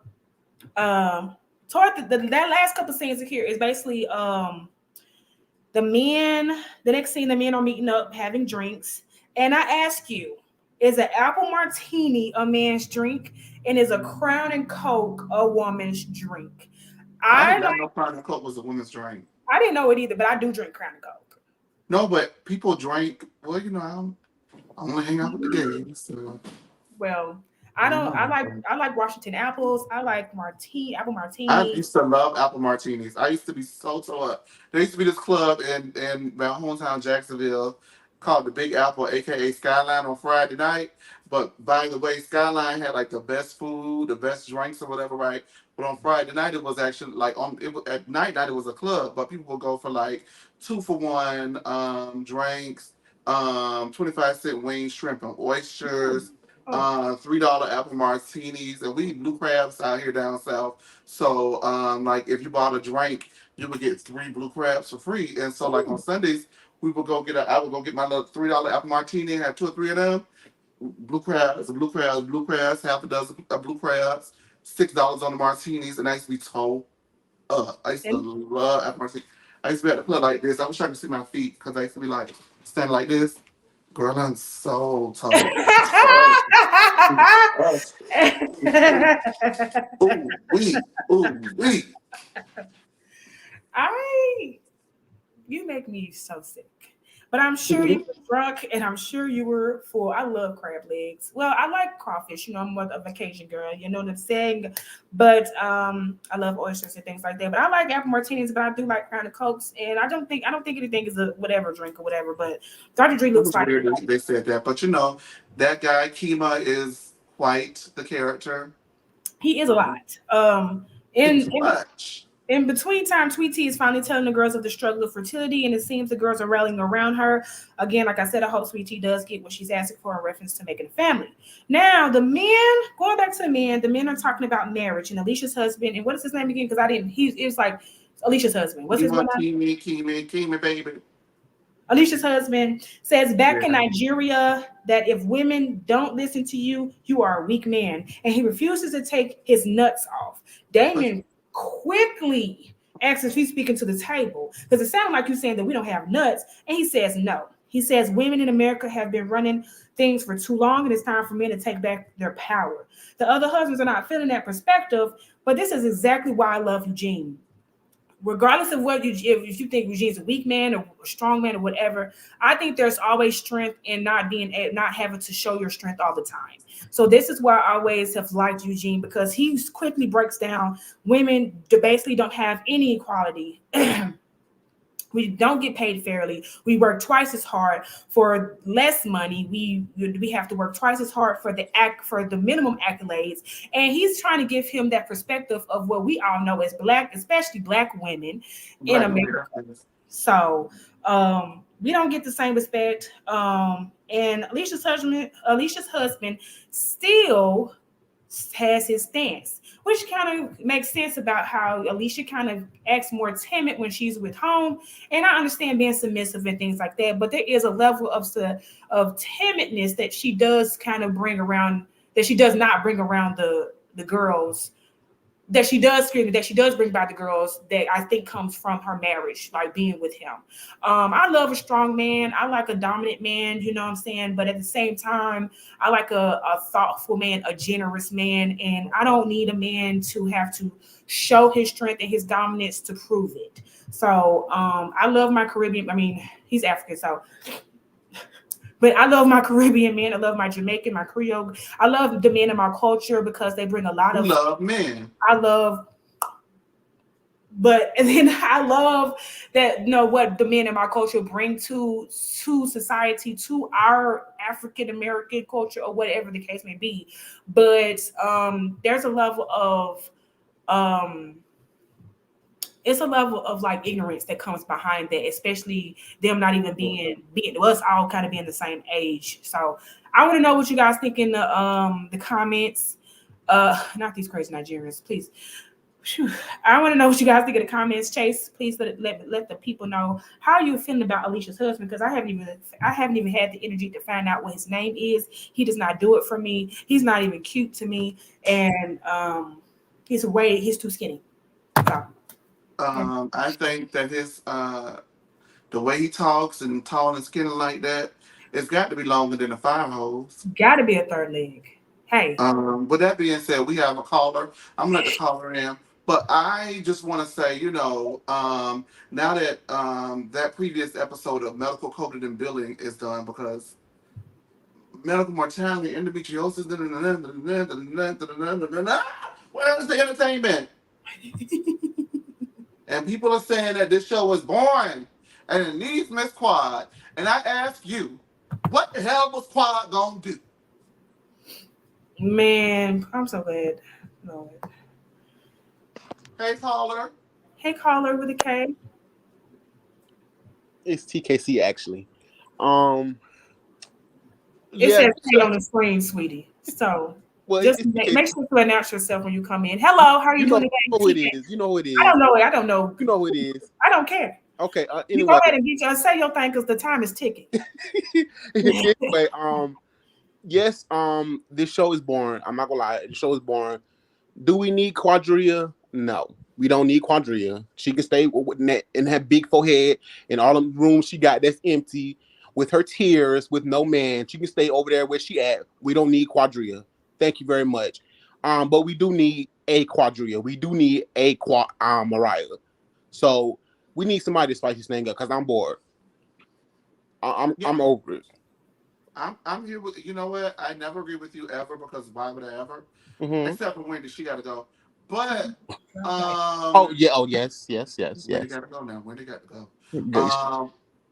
toward that last couple scenes here is basically the next scene, the men are meeting up, having drinks. And I ask you, is an apple martini a man's drink? And is a Crown and Coke a woman's drink? I I did not like. know Crown and Coke was a women's drink. I didn't know it either, but I do drink Crown and Coke. No, but people drink. Well, I only hang out with the gays, so Well, I I don't don't. I like. know. I like Washington apples. I like apple I martini. used to love apple martinis. I used to be so tore up. There used to be this club in my hometown, Jacksonville, called the Big Apple, aka Skyline, on Friday night. But by the way, Skyline had like the best food, the best drinks, or whatever, right? But on Friday night, it was actually like at night it was a club, but people would go for like 2 for 1 drinks, 25-cent wings, shrimp and oysters, Oh, $3 apple martinis, and we eat blue crabs out here down south. So, like if you bought a drink, you would get 3 blue crabs for free. And so, like on ooh. Sundays, I would go get my little $3 apple martini and have 2 or 3 of them. Blue crabs, half a dozen of blue crabs, $6 on the martinis, and I used to be told, I used to And love apple martini. I used to be able to play like this. I was trying to see my feet because I used to be like standing like this. Girl, I'm so tall. Oh, oh, ooh, wee. I you make me so sick. But I'm sure you were drunk and I'm sure you were full. I love crab legs. Well, I like crawfish. I'm more of a vacation girl. You know what I'm saying? But I love oysters and things like that. But I like apple martinis, but I do like Crown and Cokes. And I don't think anything is a whatever drink or whatever. But Dr. Dre It looks was like weird that they said that, but that guy Kima is quite the character. he is a Um, lot. too In much. In between time, Tweety is finally telling the girls of the struggle of fertility, and it seems the girls are rallying around her. Again, like I said, I hope Sweetie does get what she's asking for in reference to making a family. Now, going back to the men are talking about marriage and Alicia's husband, and what is his name again? Because I didn't, it was like Alicia's husband. What's his Kima, name? Kimi, baby. Alicia's husband says back in Yeah. Nigeria that if women don't listen to you, you are a weak man. And he refuses to take his nuts off. But Damon quickly asks if he's speaking to the table because it sounded like you're saying that we don't have nuts. And he says no. He says women in America have been running things for too long and it's time for men to take back their power. The other husbands are not feeling that perspective, but this is exactly why I love Eugene regardless of what if you think Eugene's a weak man or a strong man or whatever, I think there's always strength in not having to show your strength all the time. So this is why I always have liked Eugene because he quickly breaks down women basically don't have any equality. We don't get paid fairly. We work twice as hard for less money. We have to work twice as hard for the minimum accolades. And he's trying to give him that perspective of what we all know as black, especially black women in Black America. women. We don't get the same respect. And Alicia's husband still has his stance, which kind of makes sense about how Alicia kind of acts more timid when she's with home. And I understand being submissive and things like that, but there is a level of timidness that she does kind of bring around that she does not bring around the girls that she does bring by the girls that I think comes from her marriage, like being with him. I love a strong man. I like a dominant man, you know what I'm saying? But at the same time, I like a thoughtful man, a generous man. And I don't need a man to have to show his strength and his dominance to prove it. So I love my Caribbean. I mean, he's African, so but I love my Caribbean men. I love my Jamaican, my Creole. I love the men in my culture because they bring a lot You of love men. I love but and then I love that what the men in my culture bring to society, to our African American culture or whatever the case may be. But there's a level of um it's a level of like ignorance that comes behind that, especially them not even being us all kind of being the same age. So I want to know what you guys think in the comments. Not these crazy Nigerians, please. Phew. I want to know what you guys think in the comments. Chase, please let the people know how you feeling about Alicia's husband because I haven't even had the energy to find out what his name is. He does not do it for me. He's not even cute to me, and he's too skinny. So, I think that his the way he talks and tall and skinny like that, it's got to be longer than a fire hose. got to be a third leg. Hey. With that being said, we have a caller. I'm gonna let the caller in. But I just want to say, now that that previous episode of medical coded and billing is done, because medical mortality, endometriosis, where's the entertainment? And people are saying that this show was boring and it needs Miss Quad. And I ask you, what the hell was Quad gonna do? Man, I'm so glad. Lord. Hey, caller. Hey, caller with a K. It's TKC actually. Um, It yeah. says K on the screen, sweetie. So Well, just it's make TKC. sure to announce yourself when you come in. Hello, how are you doing today, Who it TK? is. You know who it I is. don't know it. I don't know. You know who it is. I don't care. Okay. You go Anyway. ahead and say your thing because the time is ticking. Anyway. Yes. This show is boring. I'm not gonna lie. The show is boring. Do we need Quadria? No, we don't need Quadria. She can stay with that in her big forehead in all the rooms she got that's empty with her tears with no man. She can stay over there where she at. We don't need Quadria. Thank you very much. But we do need a Quadria. We do need a Mariah. So we need somebody to spice this thing up because I'm bored. Yeah, I'm over it. I'm here with you know what? I never agree with you ever because why would I ever? Mm-hmm. Except for Wendy, she gotta go. But Oh yeah. Oh yes. Yes. Yes. Wendy Yes. gotta go now. Wendy got to go. Good.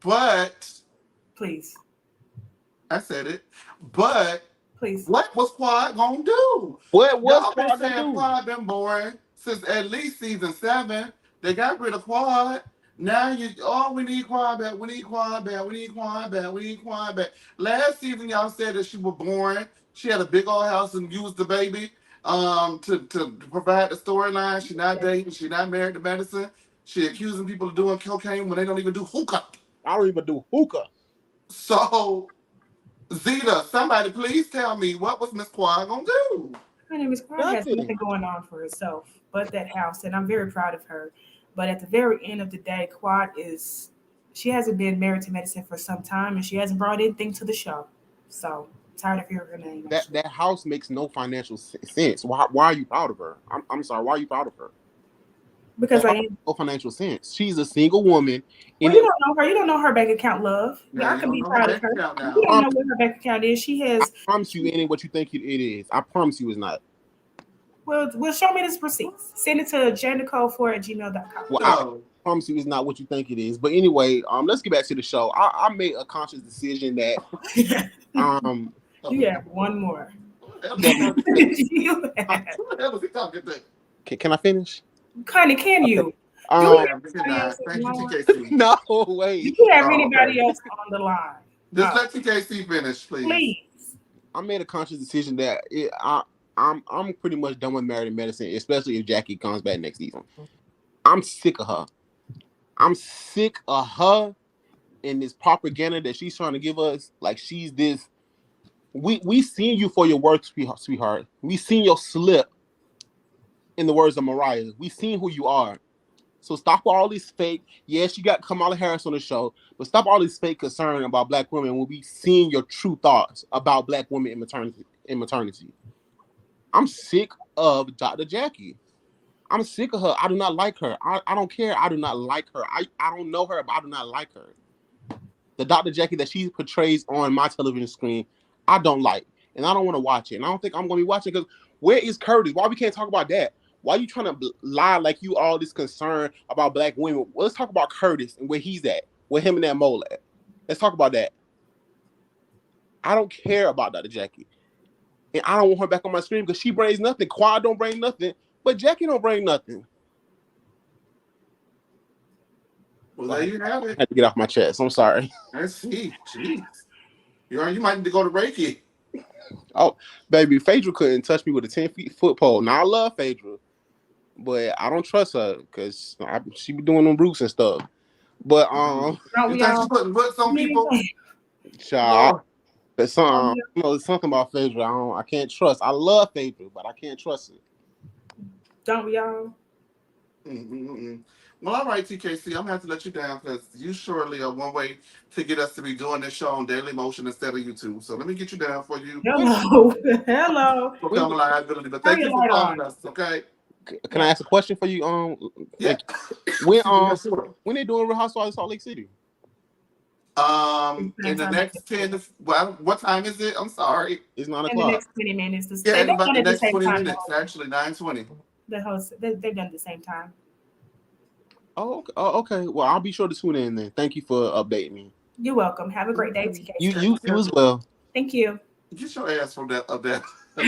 But Please, I said it. But please. what was Quad gonna do? What was Y'all been Quad gonna saying do? Quad been boring since at least season 7. They got rid of Quad. Now we need Quad back. We need Quad back. We need Quad back. We need Quad back. Last season y'all said that she was boring. She had a big old house and used the baby to provide the storyline. She not dating. She not married to medicine. She accusing people of doing cocaine when they don't even do hookah. I don't even do hookah. So Zeta, somebody please tell me what was Miss Quad gonna do? Her name is Quad has Nothing. nothing going on for herself but that house, and I'm very proud of her. But at the very end of the day, she hasn't been married to medicine for some time, and she hasn't brought anything to the show. So tired of hearing her name. That house makes no financial sense. Why are you proud of her? I'm sorry. Why are you proud of her? Because That I house am. makes no financial sense. She's a single woman. Well, you don't know her. You don't know her bank account, love. Now I you can don't be know her proud of bank her. account You now. don't know what her bank account is. She I has. promise you, it ain't what you think it is. I promise you, it's not. Well, show me this receipts. Send it to janico4@gmail.com. Well, I So promise you, it's not what you think it is. But anyway, let's get back to the show. I made a conscious decision that You have one more. what that You have. the hell was he talking to? can I finish? Kind of can Okay. you? Do we have Good anybody night. else on the Thank you, line? TKC. No way. Do we have Oh, anybody okay. else on the line? Just No. let TKC finish, please. Please. I made a conscious decision that I'm pretty much done with Married in Medicine, especially if Jackie comes back next season. I'm sick of her. I'm sick of her and this propaganda that she's trying to give us. Like she's this. We seen you for your work, sweetheart. We seen your slip. In the words of Mariah, we seen who you are. So stop all this fake. Yes, you got Kamala Harris on the show, but stop all this fake concern about black women when we seen your true thoughts about black women in maternity. I'm sick of Dr. Jackie. I'm sick of her. I do not like her. I don't care. I do not like her. I don't know her, but I do not like her. The Dr. Jackie that she portrays on my television screen, I don't like. And I don't want to watch it. And I don't think I'm going to be watching because where is Curtis? Why we can't talk about that? Why are you trying to lie like you all this concern about black women? Well, let's talk about Curtis and where he's at, where him and that mole at. Let's talk about that. I don't care about Dr. Jackie. And I don't want her back on my screen because she brings nothing. Quad don't bring nothing, but Jackie don't bring nothing. Well, there you have I it. had to get off my chest. I'm sorry. Let's see. Jeez. You might need to go to Reiki. Oh, baby, Phaedra couldn't touch me with a 10-foot pole. Now I love Phaedra, but I don't trust her because she be doing them roots and stuff. But Don't You we think all? she's putting books on people? child, Lord. there's something about Phaedra I can't trust. I love Phaedra, but I can't trust it. Don't we all? Mm-mm-mm. Well, all right, TKC, I'm gonna have to let you down because you surely are one way to get us to be doing this show on Daily Motion instead of YouTube. So let me get you down for you Wait, Hello. Hello. for wait, becoming a liability. But Turn thank your you for light on. calling us. Okay. can I Yeah. ask a question for you? Yeah. Like when Excuse me. Yeah, sure. when they doing Real Housewives of Salt Lake City? Same In the time. next 10 to, well, what time is it? I'm sorry. It's 9 In the o'clock. next 20 minutes. Yeah, in They've about done the it at the next same 20 time. minutes, actually, 9:20. The host, they've done it at the same time. Oh, okay. Well, I'll be sure to tune in then. Thank you for updating me. You're welcome. Have a great day, You TKC. you you as well. Thank you. Get your ass from that up there. Oh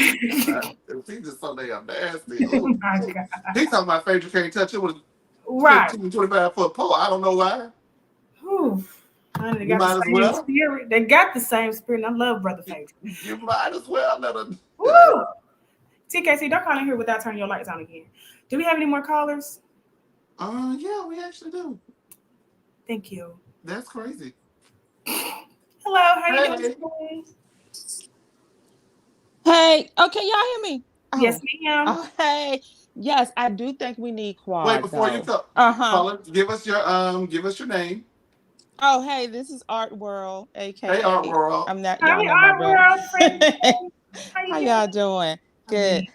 He's just so damn nasty. Ooh. my God. He talking about Phaedra can't touch it with a Right. 15, 25-foot pole. I don't know why. Whew. Honey, they You got the might as same well. spirit. They got the same spirit. And I love Brother Faith. You might as well let her. Woo! TKC, don't call in here without turning your lights on again. Do we have any more callers? Yeah, we actually do. Thank you. That's crazy. Hello, how you doing Hey. today? Hey, okay, y'all hear me? Yes, Oh, ma'am. oh, hey. Yes, I do think we need Wait, quad before you though. call, Uh-huh. caller, give us your name. Oh, hey, this is Art World, Hey, Art aka World. I'm not Hi, y'all know my our real world friend. How you How doing? y'all doing? I mean, Good.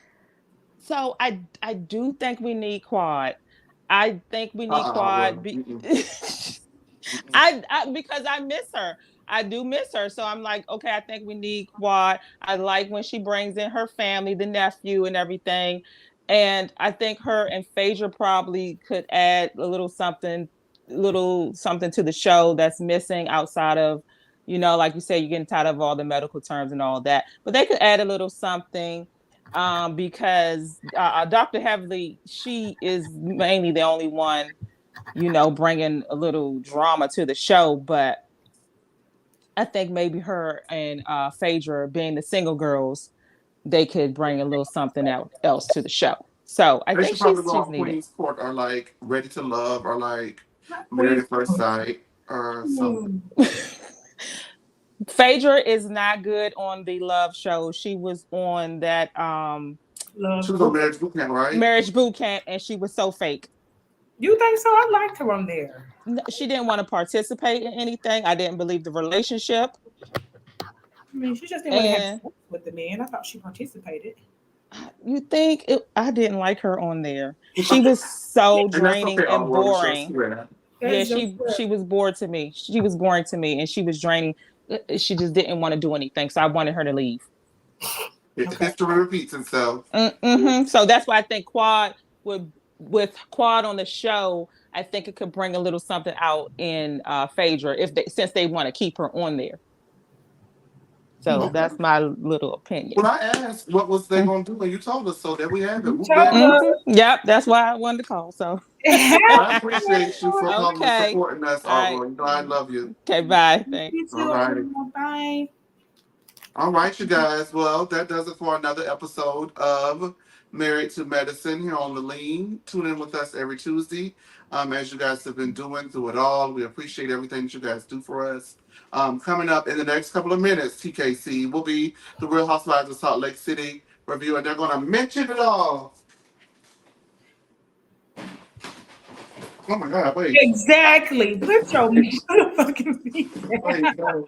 So I do think we need quad. I think we need Art quad World. Mm-mm, mm-mm. I because I miss her. I do miss her. So I'm like, okay, I think we need quad. I like when she brings in her family, the nephew and everything. And I think her and Phaedra probably could add a little something to the show that's missing outside of, like you say, you're getting tired of all the medical terms and all that. But they could add a little something because Dr. Heavily, she is mainly the only one bringing a little drama to the show. But I think maybe her and Phaedra being the single girls, they could bring a little something else to the show. So I They think should probably go she's on needed. Queen's Court or like Ready to Love or like not Married Queen. at First Sight or something. Phaedra is not good on the love show. She was on that She Love was on book. Marriage Boot Camp, right? marriage boot camp, and she was so fake. You think so? I liked her on there. She didn't want to participate in anything. I didn't believe the relationship. I mean, she just didn't want to have And sex with the man. I thought she participated. you think I didn't like her on there. She was so And that's draining okay, Art and World. We should boring. swear. Yeah, That's just she was bored to me. She was boring to me, and she was draining. She just didn't want to do anything, so I wanted her to leave. okay. History repeats itself. Mm-hmm. So that's why I think Quad would, with Quad on the show, I think it could bring a little something out in Phaedra since they want to keep her on there. So Hmm. that's my little opinion. When I asked what was they Mm-hmm. going to do, and you told us, so there we have it. You Whoop, told baby. us. Yep, that's why I wanted to call. So I appreciate you for calling and okay, supporting us, all Art right, World. You know I love you. okay, bye. Thanks. You All too. righty. Bye. All right, you guys. Well, that does it for another episode of Married to Medicine here on the Lean. Tune in with us every Tuesday. As you guys have been doing through it all, we appreciate everything that you guys do for us. Coming up in the next couple of minutes, TKC will be the Real Housewives of Salt Lake City review, and they're going to mention it all. Oh my God! Wait, Exactly. Put your motherfucking feet wait, down. no.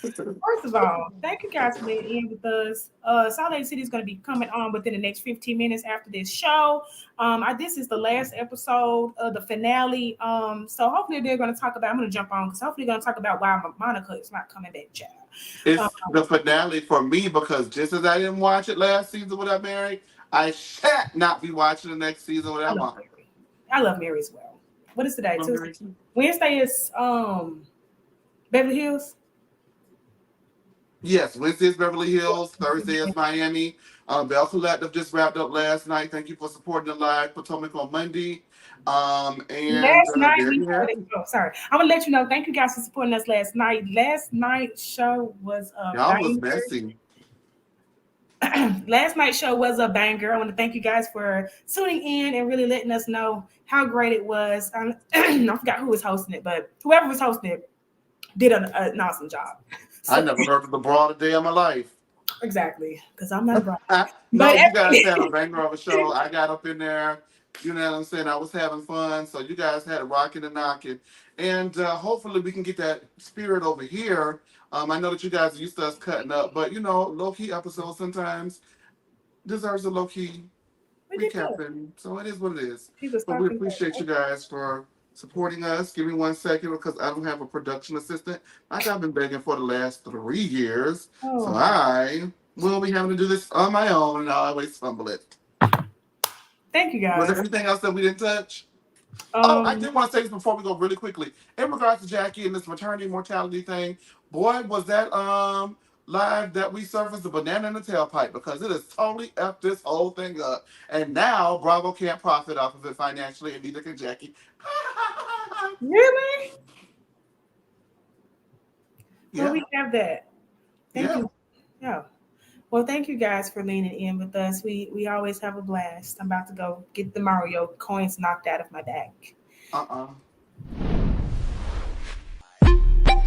First of all, thank you guys for being in with us. Salt Lake City is going to be coming on within the next 15 minutes after this show. This is the last episode of the finale. So hopefully they're going to talk about. I'm going to jump on because hopefully they're going to talk about why Monica is not coming back, child. It's the finale for me because just as I didn't watch it last season when I married, I shall not be watching the next season I without love Monica. Mary. I love Mary as well. What is today? Tuesday. Wednesday is Beverly Hills. Yes, Wednesday is Beverly Hills, Thursday is Miami. Bell Collective just wrapped up last night. Thank you for supporting the live Potomac on Monday. Last night There we you have heard it. it. Oh, sorry. I'm gonna let you know. Thank you guys for supporting us last night. Last night's show was a Y'all was banger. messy. Last night's show was a banger. I want to thank you guys for tuning in and really letting us know how great it was. I forgot who was hosting it, but whoever was hosting it did an awesome job. I So never heard of the broad a day of my life. exactly, because I'm not a bride. No, But you guys had a banger of a show. I got up in there You know what I'm saying? I was having fun, so you guys had a rocking and knocking, and hopefully we can get that spirit over here. I know that you guys are used to us cutting up, but you know, low key episodes sometimes deserves a low key We did good. recapping. So it is what it is. People But we stopping appreciate you guys for supporting us. Give me 1 second because I don't have a production assistant like I've been begging for the last 3 years. So Oh, I will be having to do this on my own, and I always fumble it. thank you Was there guys. anything else that we didn't touch? Oh, I Um, did want to say this before we go really quickly. In regards to Jackie and this maternity mortality thing, boy, was that live that we surfaced the banana in the tailpipe because it has totally effed this whole thing up. And now Bravo can't profit off of it financially, and neither can Jackie. really? Well, Yeah, we have that. Thank yeah. you. Yeah. Well, thank you guys for leaning in with us. We always have a blast. I'm about to go get the Mario coins knocked out of my back. Uh-uh.